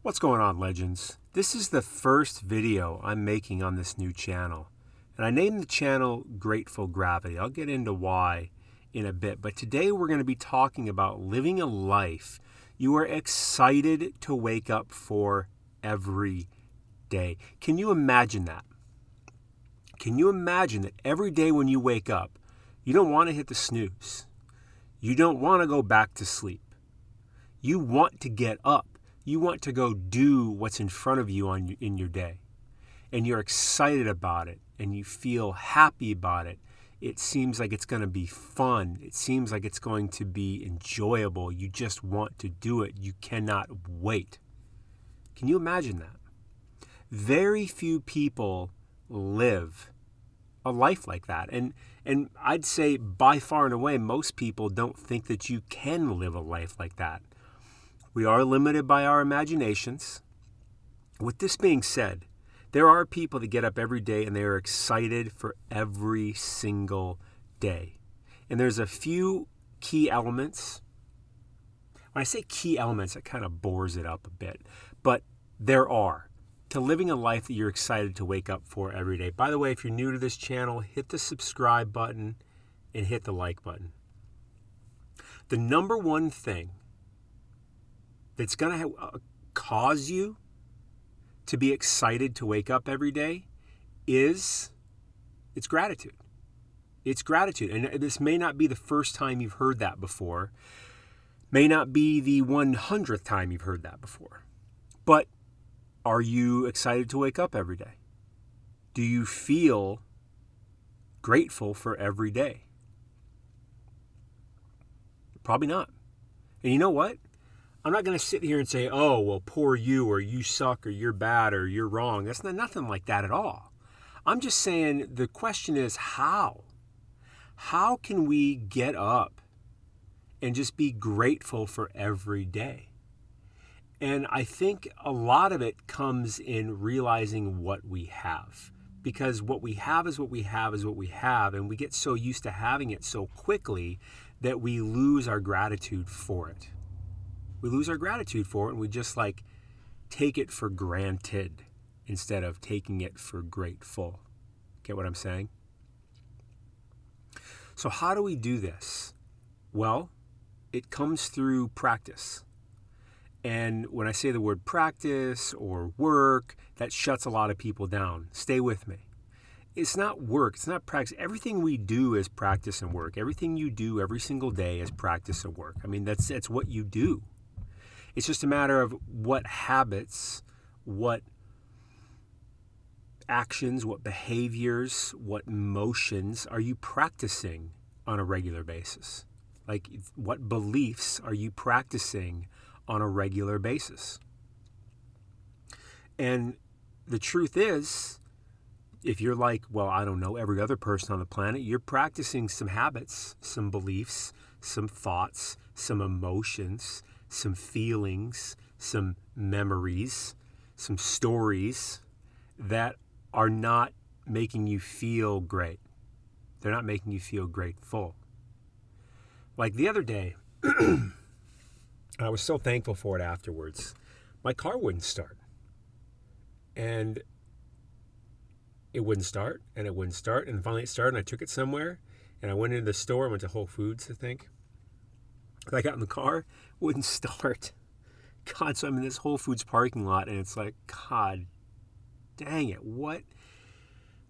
What's going on, legends? This is the first video I'm making on this new channel, and I named the channel Grateful Gravity. I'll get into why in a bit, but today we're going to be talking about living a life you are excited to wake up for every day. Can you imagine that? Can you imagine that every day when you wake up, you don't want to hit the snooze? You don't want to go back to sleep. You want to get up. You want to go do what's in front of you in your day. And you're excited about it and you feel happy about it. It seems like it's going to be fun. It seems like it's going to be enjoyable. You just want to do it. You cannot wait. Can you imagine that? Very few people live a life like that. And I'd say by far and away, most people don't think that you can live a life like that. We are limited by our imaginations. With this being said, there are people that get up every day and they are excited for every single day. And there's a few key elements. When I say key elements, it kind of bores it up a bit. But there are to living a life that you're excited to wake up for every day. By the way, if you're new to this channel, hit the subscribe button and hit the like button. The number one thing that's going to cause you to be excited to wake up every day is it's gratitude. It's gratitude. And this may not be the first time you've heard that before. May not be the 100th time you've heard that before. But are you excited to wake up every day? Do you feel grateful for every day? Probably not. And you know what? I'm not going to sit here and say, oh, well, poor you, or you suck, or you're bad, or you're wrong. That's nothing like that at all. I'm just saying the question is how? How can we get up and just be grateful for every day? And I think a lot of it comes in realizing what we have. Because what we have is what we have is what we have. And we get so used to having it so quickly that we lose our gratitude for it. We lose our gratitude for it and we just take it for granted instead of taking it for grateful. Get what I'm saying? So how do we do this? Well, it comes through practice. And when I say the word practice or work, that shuts a lot of people down. Stay with me. It's not work. It's not practice. Everything we do is practice and work. Everything you do every single day is practice and work. I mean, that's what you do. It's just a matter of what habits, what actions, what behaviors, what motions are you practicing on a regular basis? Like, what beliefs are you practicing on a regular basis? And the truth is, if you're like, well, I don't know, every other person on the planet, you're practicing some habits, some beliefs, some thoughts, some emotions, some feelings, some memories, some stories that are not making you feel great. They're not making you feel grateful. Like the other day, I was so thankful for it afterwards. My car wouldn't start. And it wouldn't start, and it wouldn't start, and finally it started, and I took it somewhere, and I went into the store, I went to Whole Foods, I think. I got in the car, it wouldn't start. God, so I'm in this Whole Foods parking lot, and it's like, God dang it,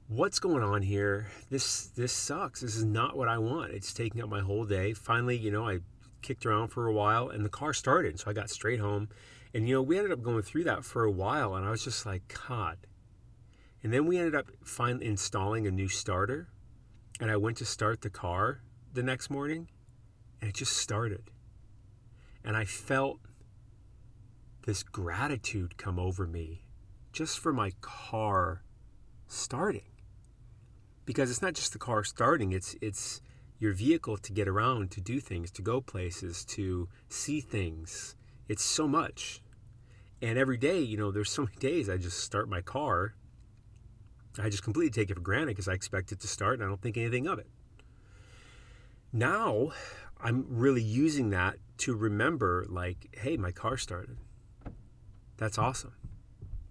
what's going on here? This sucks. This is not what I want. It's taking up my whole day. Finally, I kicked around for a while, and the car started, so I got straight home. And, we ended up going through that for a while, and I was just like, God. And then we ended up finally installing a new starter, and I went to start the car the next morning, and it just started. And I felt this gratitude come over me just for my car starting. Because it's not just the car starting, it's your vehicle to get around, to do things, to go places, to see things. It's so much. And every day, there's so many days I just start my car. I just completely take it for granted because I expect it to start and I don't think anything of it. Now, I'm really using that to remember, hey, my car started. That's awesome.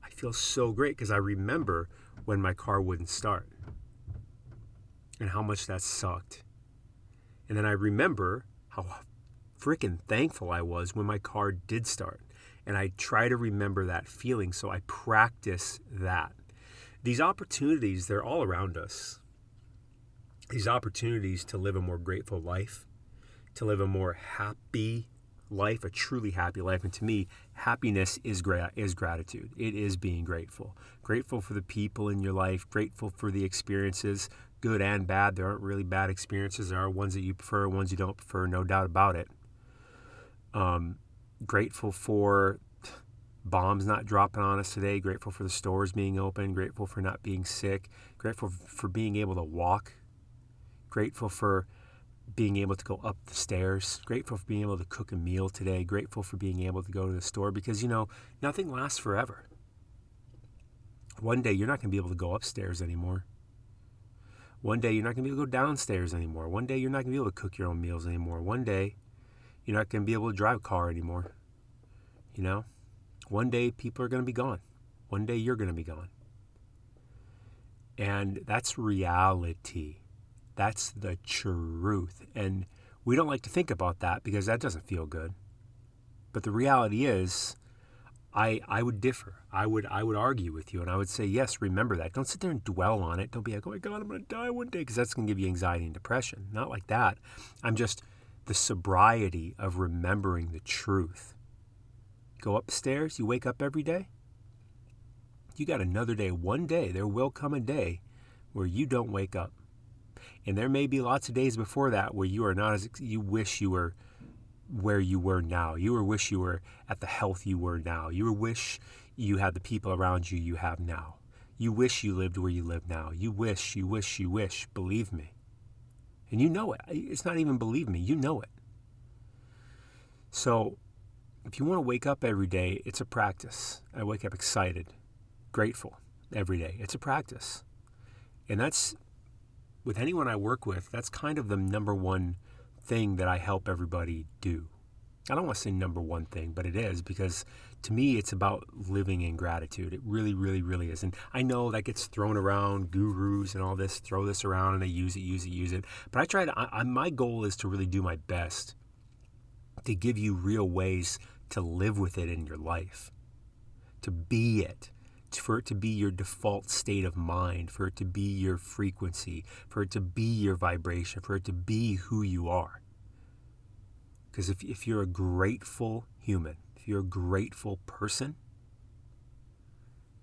I feel so great because I remember when my car wouldn't start and how much that sucked. And then I remember how freaking thankful I was when my car did start. And I try to remember that feeling, so I practice that. These opportunities, they're all around us. These opportunities to live a more grateful life, to live a more happy life, a truly happy life. And to me, happiness is gratitude. It is being grateful. Grateful for the people in your life, grateful for the experiences, good and bad. There aren't really bad experiences. There are ones that you prefer, ones you don't prefer, no doubt about it. Grateful for bombs not dropping on us today, grateful for the stores being open, grateful for not being sick, grateful for being able to walk, grateful for being able to go up the stairs, grateful for being able to cook a meal today, grateful for being able to go to the store because, nothing lasts forever. One day you're not going to be able to go upstairs anymore. One day you're not going to be able to go downstairs anymore. One day you're not going to be able to cook your own meals anymore. One day you're not going to be able to drive a car anymore. One day people are going to be gone. One day you're going to be gone. And that's reality. That's the truth. And we don't like to think about that because that doesn't feel good. But the reality is, I would differ. I would argue with you, and I would say, yes, remember that. Don't sit there and dwell on it. Don't be like, oh my God, I'm going to die one day, because that's going to give you anxiety and depression. Not like that. I'm just the sobriety of remembering the truth. Go upstairs, you wake up every day. You got another day. One day, there will come a day where you don't wake up. And there may be lots of days before that where you are not as you wish you were where you were now. You wish you were at the health you were now. You wish you had the people around you have now. You wish you lived where you live now. You wish. Believe me. And you know it. It's not even believe me. You know it. So if you want to wake up every day, it's a practice. I wake up excited, grateful every day. It's a practice. And that's, with anyone I work with, that's kind of the number one thing that I help everybody do. I don't want to say number one thing, but it is, because to me, it's about living in gratitude. It really, really, really is. And I know that gets thrown around, gurus and all this, throw this around and they use it. But I try to, my goal is to really do my best to give you real ways to live with it in your life, to be it, for it to be your default state of mind, for it to be your frequency, for it to be your vibration, for it to be who you are. Because if you're a grateful human, if you're a grateful person,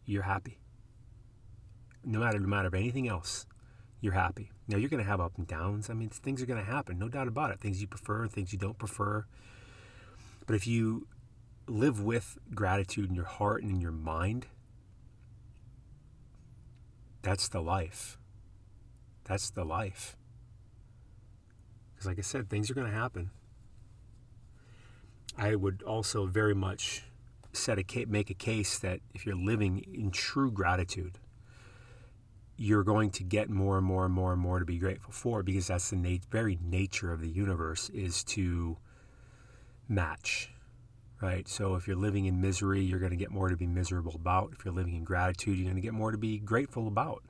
you're happy. No matter anything else, you're happy. Now, you're going to have up and downs. I mean, things are going to happen, no doubt about it. Things you prefer, things you don't prefer. But if you live with gratitude in your heart and in your mind, that's the life. That's the life. Because like I said, things are going to happen. I would also very much make a case that if you're living in true gratitude, you're going to get more and more and more and more to be grateful for, because that's the very nature of the universe, is to match. Right? So if you're living in misery, you're going to get more to be miserable about. If you're living in gratitude, you're going to get more to be grateful about.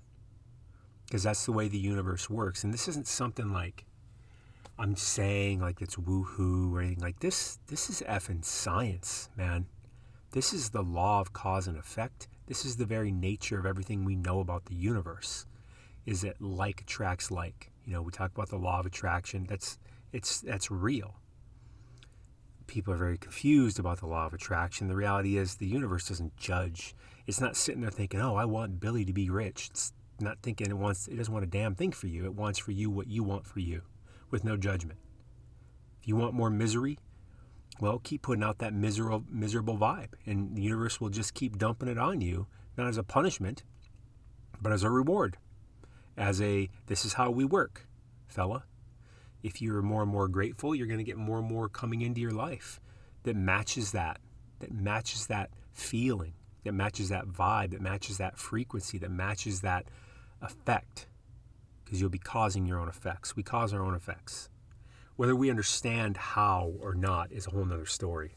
Because that's the way the universe works. And this isn't something like I'm saying like it's woo-hoo or anything like this. This is effing science, man. This is the law of cause and effect. This is the very nature of everything we know about the universe, is that like attracts like. We talk about the law of attraction. That's real. People are very confused about the law of attraction. The reality is the universe doesn't judge. It's not sitting there thinking, oh, I want Billy to be rich. It's not thinking it doesn't want a damn thing for you. It wants for you what you want for you, with no judgment. If you want more misery, well, keep putting out that miserable vibe, and the universe will just keep dumping it on you, not as a punishment, but as a reward. This is how we work, fella. If you're more and more grateful, you're going to get more and more coming into your life that matches that feeling, that matches that vibe, that matches that frequency, that matches that effect. Because you'll be causing your own effects. We cause our own effects. Whether we understand how or not is a whole nother story.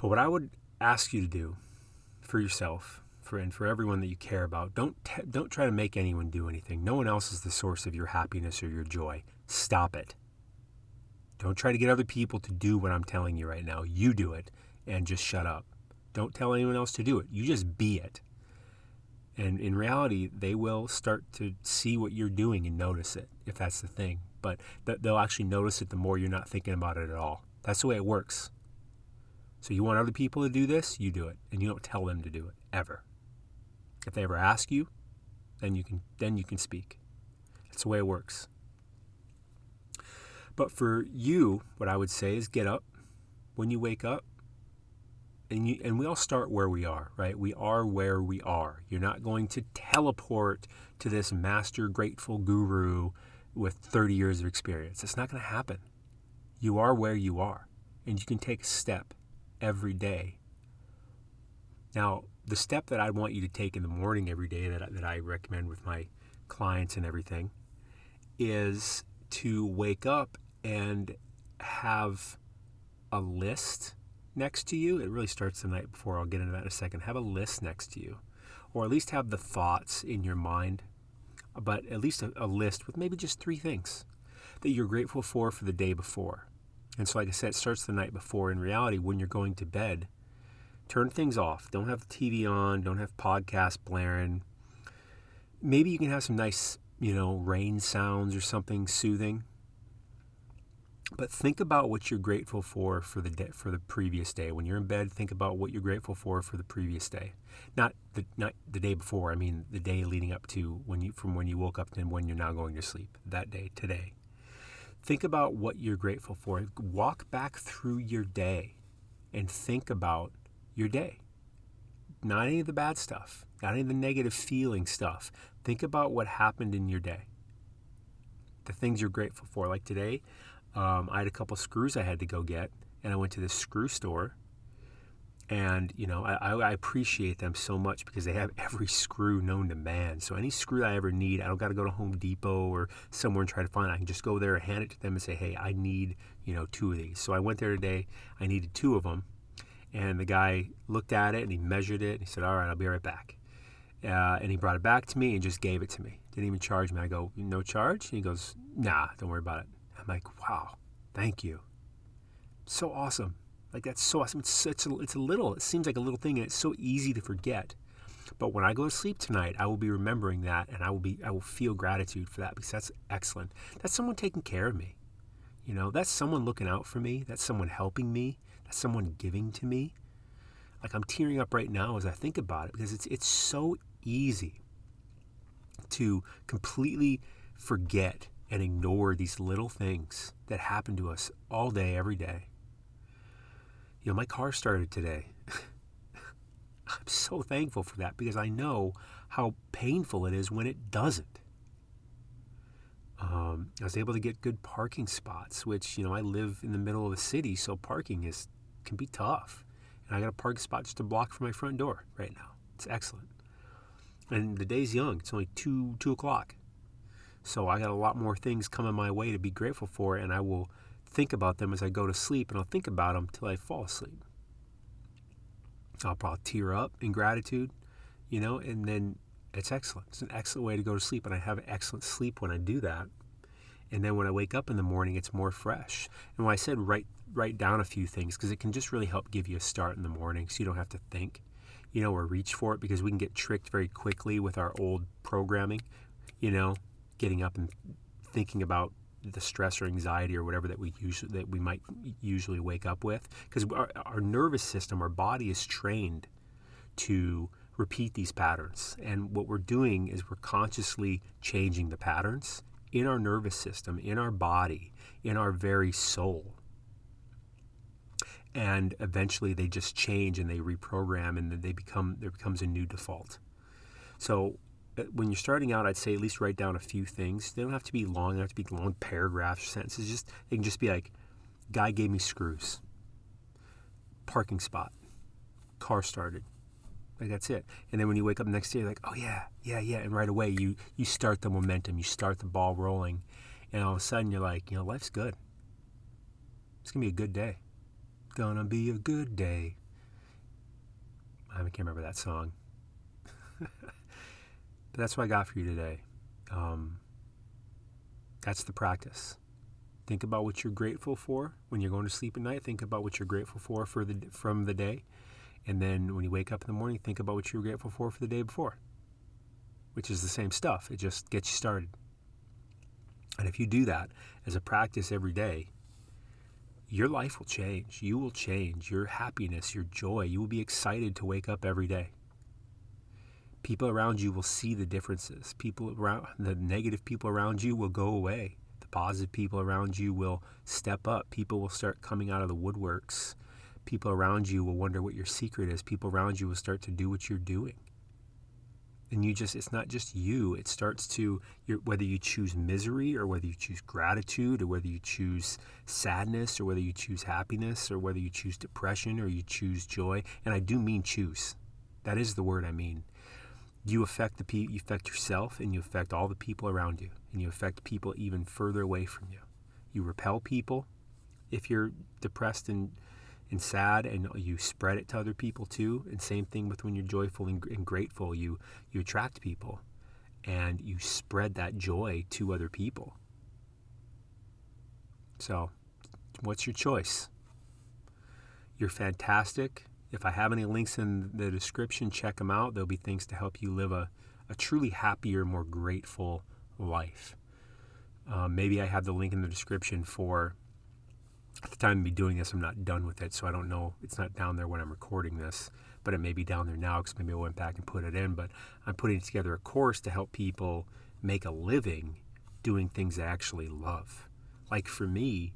But what I would ask you to do for yourself, and for everyone that you care about, don't try to make anyone do anything. No one else is the source of your happiness or your joy. Stop it. Don't try to get other people to do what I'm telling you right now. You do it and just shut up. Don't tell anyone else to do it. You just be it. And in reality, they will start to see what you're doing and notice it, if that's the thing. But they'll actually notice it the more you're not thinking about it at all. That's the way it works. So you want other people to do this, you do it. And you don't tell them to do it, ever. If they ever ask you, then you can speak. That's the way it works. But for you, what I would say is get up when you wake up. And we all start where we are, right? We are where we are. You're not going to teleport to this master grateful guru with 30 years of experience. It's not going to happen. You are where you are. And you can take a step every day. Now, the step that I want you to take in the morning every day that I recommend with my clients and everything is to wake up and have a list next to you. It really starts the night before. I'll get into that in a second. Have a list next to you, or at least have the thoughts in your mind, but at least a list with maybe just 3 things that you're grateful for the day before. And so, like I said, it starts the night before. In reality, when you're going to bed, turn things off. Don't have the TV on. Don't have podcasts blaring. Maybe you can have some nice, rain sounds or something soothing. But think about what you're grateful for the previous day. When you're in bed, think about what you're grateful for the previous day. Not the day before. I mean, the day leading up to from when you woke up to when you're now going to sleep. That day, today. Think about what you're grateful for. Walk back through your day and think about your day. Not any of the bad stuff. Not any of the negative feeling stuff. Think about what happened in your day. The things you're grateful for. Like today, I had a couple screws I had to go get, and I went to this screw store, and I appreciate them so much because they have every screw known to man. So any screw that I ever need, I don't got to go to Home Depot or somewhere and try to find it. I can just go there and hand it to them and say, hey, I need 2 of these. So I went there today. I needed 2 of them, and the guy looked at it and he measured it and he said, all right, I'll be right back. And he brought it back to me and just gave it to me. Didn't even charge me. I go, no charge? And he goes, nah, don't worry about it. I'm like, wow, thank you. So awesome. Like, that's so awesome. It seems like a little thing, and it's so easy to forget. But when I go to sleep tonight, I will be remembering that, and I will feel gratitude for that, because that's excellent. That's someone taking care of me. That's someone looking out for me. That's someone helping me. That's someone giving to me. Like, I'm tearing up right now as I think about it, because it's so easy to completely forget and ignore these little things that happen to us all day, every day. My car started today. I'm so thankful for that, because I know how painful it is when it doesn't. I was able to get good parking spots, which, I live in the middle of the city, so parking can be tough. And I got a parking spot just a block from my front door right now. It's excellent. And the day's young. It's only 2 o'clock. So I got a lot more things coming my way to be grateful for, and I will think about them as I go to sleep, and I'll think about them till I fall asleep. I'll probably tear up in gratitude, and then it's excellent. It's an excellent way to go to sleep, and I have excellent sleep when I do that. And then when I wake up in the morning, it's more fresh. And when I said write down a few things, because it can just really help give you a start in the morning, so you don't have to think, or reach for it, because we can get tricked very quickly with our old programming, getting up and thinking about the stress or anxiety or whatever that we might usually wake up with, because our nervous system, our body is trained to repeat these patterns. And what we're doing is we're consciously changing the patterns in our nervous system, in our body, in our very soul. And eventually they just change and they reprogram, and then there becomes a new default. So when you're starting out, I'd say at least write down a few things. They don't have to be long. They don't have to be long paragraphs or sentences. They can just be like, guy gave me screws, parking spot, car started. Like, that's it. And then when you wake up the next day, you're like, oh yeah. And right away you start the momentum. You start the ball rolling. And all of a sudden you're like, life's good. It's going to be a good day. Gonna be a good day. can't remember that song. But that's what I got for you today. That's the practice. Think about what you're grateful for when you're going to sleep at night. Think about what you're grateful for from the day. And then when you wake up in the morning, think about what you were grateful for the day before, which is the same stuff. It just gets you started. And if you do that as a practice every day, your life will change. You will change. Your happiness, your joy. You will be excited to wake up every day. People around you will see the differences. The negative people around you will go away. The positive people around you will step up. People will start coming out of the woodworks. People around you will wonder what your secret is. People around you will start to do what you're doing. And it's not just you. It starts to, whether you choose misery or whether you choose gratitude or whether you choose sadness or whether you choose happiness or whether you choose depression or you choose joy. And I do mean choose. That is the word I mean. You affect you affect yourself, and you affect all the people around you, and you affect people even further away from you. You repel people if you're depressed and sad, and you spread it to other people too. And same thing with when you're joyful and grateful. You attract people, and you spread that joy to other people. So, what's your choice? You're fantastic. If I have any links in the description, check them out. There'll be things to help you live a truly happier, more grateful life. Maybe I have the link in the description for, at the time of me doing this, I'm not done with it, so I don't know. It's not down there when I'm recording this, but it may be down there now because maybe I went back and put it in. But I'm putting together a course to help people make a living doing things they actually love. Like for me,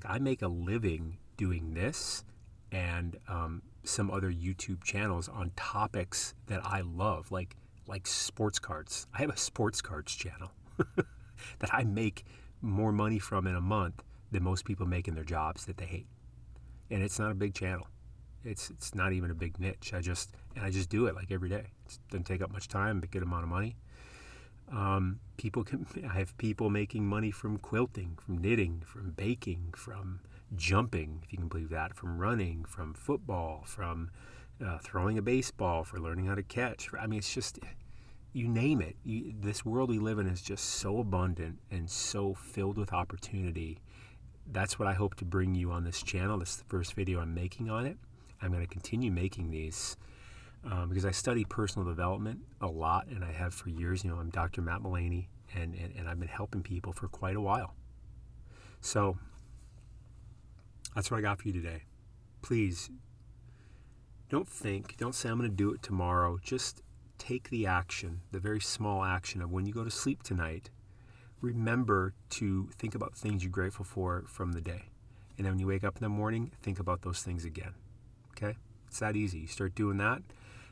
I make a living doing this and some other YouTube channels on topics that I love, like sports cards. I have a sports cards channel that I make more money from in a month than most people make in their jobs that they hate. And it's not a big channel. It's not even a big niche. I just do it every day. It doesn't take up much time, but good amount of money. I have people making money from quilting, from knitting, from baking, from jumping, if you can believe that, from running, from football, from throwing a baseball, for learning how to catch. It's just, you name it. This world we live in is just so abundant and so filled with opportunity. That's what I hope to bring you on this channel. This is the first video I'm making on it. I'm going to continue making these because I study personal development a lot, and I have for years. I'm Dr. Matt Mullaney, and I've been helping people for quite a while. So that's what I got for you today. Please don't say I'm going to do it tomorrow. Just take the action, the very small action of when you go to sleep tonight. Remember to think about things you're grateful for from the day. And then when you wake up in the morning, think about those things again. Okay? It's that easy. You start doing that,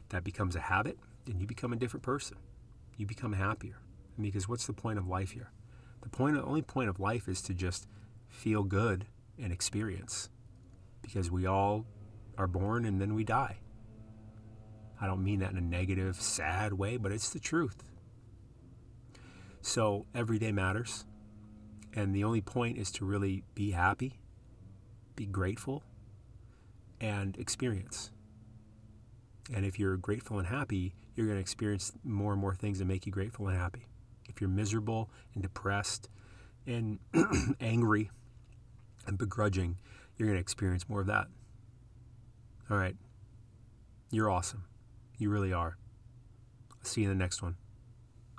that becomes a habit, and you become a different person. You become happier. Because what's the point of life here? The only point of life is to just feel good and experience. Because we all are born and then we die. I don't mean that in a negative, sad way, but it's the truth. So every day matters. And the only point is to really be happy, be grateful, and experience. And if you're grateful and happy, you're going to experience more and more things that make you grateful and happy. If you're miserable and depressed and angry and begrudging, you're going to experience more of that. All right. You're awesome. You really are. I'll see you in the next one.